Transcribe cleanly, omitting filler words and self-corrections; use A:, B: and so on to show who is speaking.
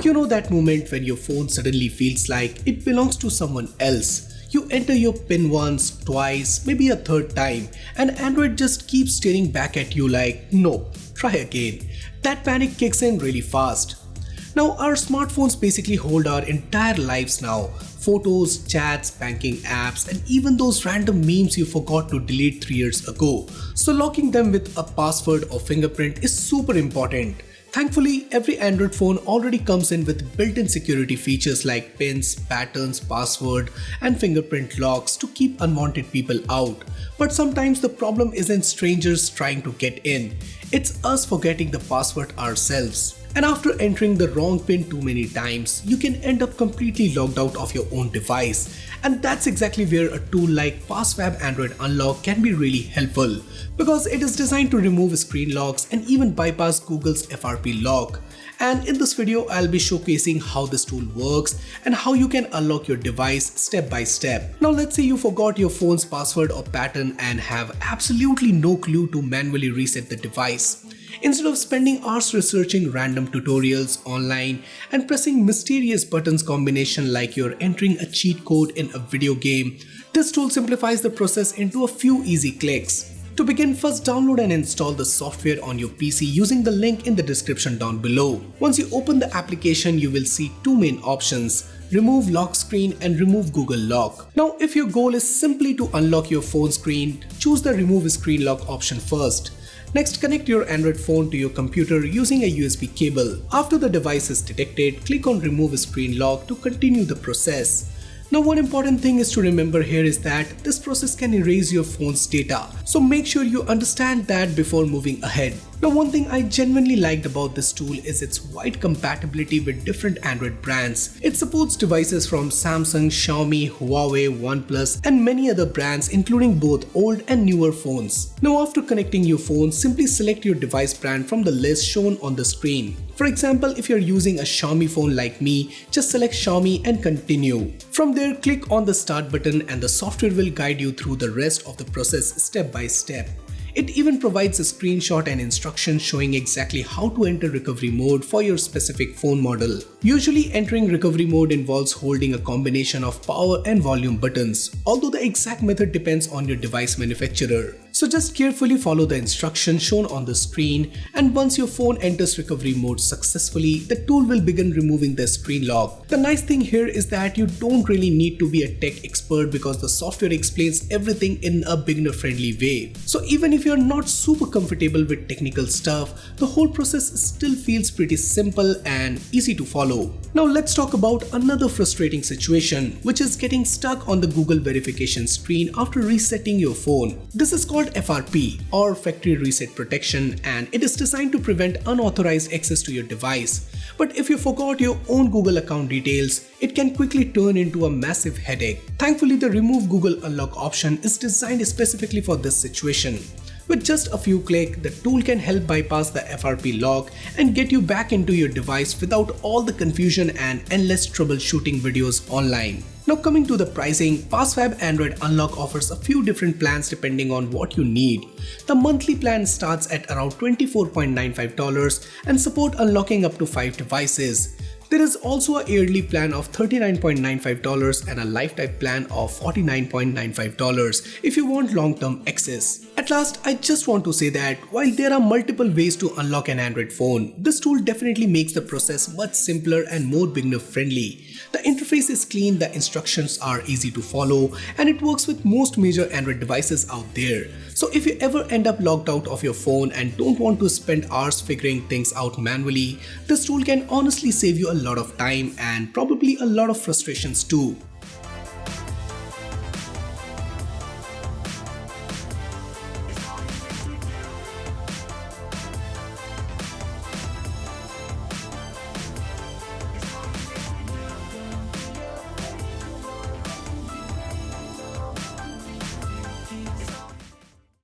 A: You know that moment when your phone suddenly feels like it belongs to someone else. You enter your PIN once, twice, maybe a third time, and Android just keeps staring back at you like, no, try again. That panic kicks in really fast. Now our smartphones basically hold our entire lives now. Photos, chats, banking apps, and even those random memes you forgot to delete 3 years ago. So locking them with a password or fingerprint is super important. Thankfully, every Android phone already comes in with built-in security features like pins, patterns, password, and fingerprint locks to keep unwanted people out. But sometimes the problem isn't strangers trying to get in, it's us forgetting the password ourselves. And after entering the wrong pin too many times, you can end up completely logged out of your own device. And that's exactly where a tool like PassFab Android Unlock can be really helpful, because it is designed to remove screen locks and even bypass Google's FRP lock. And in this video, I'll be showcasing how this tool works and how you can unlock your device step by step. Now let's say you forgot your phone's password or pattern and have absolutely no clue to manually reset the device. Instead of spending hours researching random tutorials online and pressing mysterious buttons combination like you're entering a cheat code in a video game, this tool simplifies the process into a few easy clicks. To begin, first download and install the software on your PC using the link in the description down below. Once you open the application, you will see two main options: remove lock screen and remove Google lock. Now if your goal is simply to unlock your phone screen, choose the remove screen lock option first. Next, connect your Android phone to your computer using a USB cable. After the device is detected, click on remove screen lock to continue the process. Now one important thing is to remember here is that this process can erase your phone's data, so make sure you understand that before moving ahead. Now one thing I genuinely liked about this tool is its wide compatibility with different Android brands. It supports devices from Samsung, Xiaomi, Huawei, OnePlus, and many other brands, including both old and newer phones. Now after connecting your phone, simply select your device brand from the list shown on the screen. For example, if you're using a Xiaomi phone like me, just select Xiaomi and continue. From there, click on the start button and the software will guide you through the rest of the process step by step. It even provides a screenshot and instructions showing exactly how to enter recovery mode for your specific phone model. Usually entering recovery mode involves holding a combination of power and volume buttons, although the exact method depends on your device manufacturer. So just carefully follow the instructions shown on the screen, and once your phone enters recovery mode successfully, the tool will begin removing the screen lock. The nice thing here is that you don't really need to be a tech expert because the software explains everything in a beginner-friendly way. So even if you're not super comfortable with technical stuff, the whole process still feels pretty simple and easy to follow. Now let's talk about another frustrating situation, which is getting stuck on the Google verification screen after resetting your phone. This is called FRP or Factory Reset Protection, and it is designed to prevent unauthorized access to your device. But if you forgot your own Google account details, it can quickly turn into a massive headache. Thankfully, the Remove Google Unlock option is designed specifically for this situation. With just a few clicks, the tool can help bypass the FRP lock and get you back into your device without all the confusion and endless troubleshooting videos online. Now coming to the pricing, PassFab Android Unlock offers a few different plans depending on what you need. The monthly plan starts at around $24.95 and support unlocking up to 5 devices. There is also a yearly plan of $39.95 and a lifetime plan of $49.95 if you want long-term access. At last, I just want to say that while there are multiple ways to unlock an Android phone, this tool definitely makes the process much simpler and more beginner-friendly. The interface is clean, the instructions are easy to follow, and it works with most major Android devices out there. So if you ever end up logged out of your phone and don't want to spend hours figuring things out manually, this tool can honestly save you a lot of time and probably a lot of frustrations too.